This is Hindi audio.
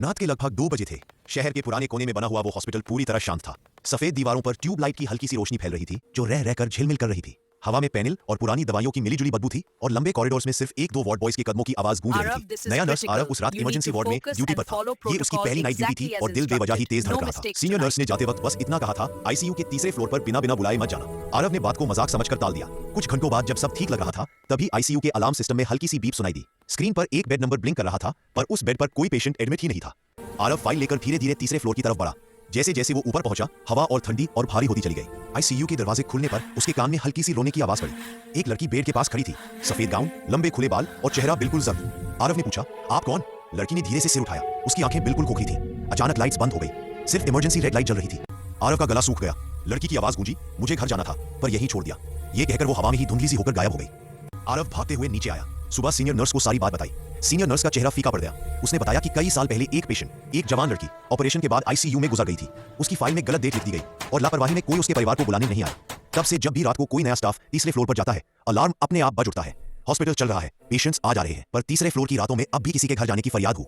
रात के लगभग 2 बजे थे। शहर के पुराने कोने में बना हुआ वो हॉस्पिटल पूरी तरह शांत था। सफेद दीवारों पर ट्यूबलाइट की हल्की सी रोशनी फैल रही थी जो रह रहकर झिलमिल कर रही थी। हवा में पेनिल और पुरानी दवाइयों की मिलीजुली बदबू थी और लंबे कॉरिडोर्स में सिर्फ 1-2 वार्ड बॉयज के कदमों की आवाज गूंज रही थी। नया नर्स आरव उस रात इमरजेंसी वार्ड में ड्यूटी पर था। ये उसकी पहली नाइट ड्यूटी थी और दिल बेवजह ही तेज धड़क रहा था। सीनियर नर्स ने जाते वक्त बस इतना कहा था, आईसीयू के तीसरे फ्लोर पर बिना बिना बुलाए मत जाना। आरव ने बात को मजाक समझकर टाल दिया। कुछ घंटों बाद जब सब ठीक लग रहा था तभी आईसीयू के अलार्म सिस्टम में हल्की सी बीप सुनाई दी। स्क्रीन पर एक बेड नंबर ब्लिंक कर रहा था पर उस बेड पर कोई पेशेंट एडमिट ही नहीं था। आरव फाइल लेकर धीरे धीरे तीसरे फ्लोर की तरफ बढ़ा। जैसे जैसे वो ऊपर पहुंचा हवा और ठंडी और भारी होती चली गई। आईसीयू के दरवाजे खुलने पर उसके कान में हल्की सी रोने की आवाज पड़ी। एक लड़की बेड के पास खड़ी थी, सफेद गाउन, लंबे खुले बाल और चेहरा बिल्कुल जर्द। आरव ने पूछा, आप कौन? लड़की ने धीरे से सिर उठाया। उसकी आंखें बिल्कुल खोखली थी। अचानक लाइट्स बंद हो गई, सिर्फ इमरजेंसी रेड लाइट जल रही थी। आरव का गला सूख गया। लड़की की आवाज गूंजी, मुझे घर जाना था पर यहीं छोड़ दिया। ये कहकर वो हवा में ही धुंधली सी होकर गायब हो गई। आरव भागते हुए नीचे आया। सुबह सीनियर नर्स को सारी बात बताई। सीनियर नर्स का चेहरा फीका पड़ गया। उसने बताया कि कई साल पहले एक पेशेंट, एक जवान लड़की, ऑपरेशन के बाद आईसीयू में गुजर गई थी। उसकी फाइल में गलत डेट लिख दी गई और लापरवाही में कोई उसके परिवार को बुलाने नहीं आया। तब से जब भी रात को कोई नया स्टाफ तीसरे फ्लोर पर जाता है अलार्म अपने आप बज उठता है। हॉस्पिटल चल रहा है, पेशेंट्स आ जा रहे हैं पर तीसरे फ्लोर की रातों में अब भी किसी के घर जाने की फरियाद हो।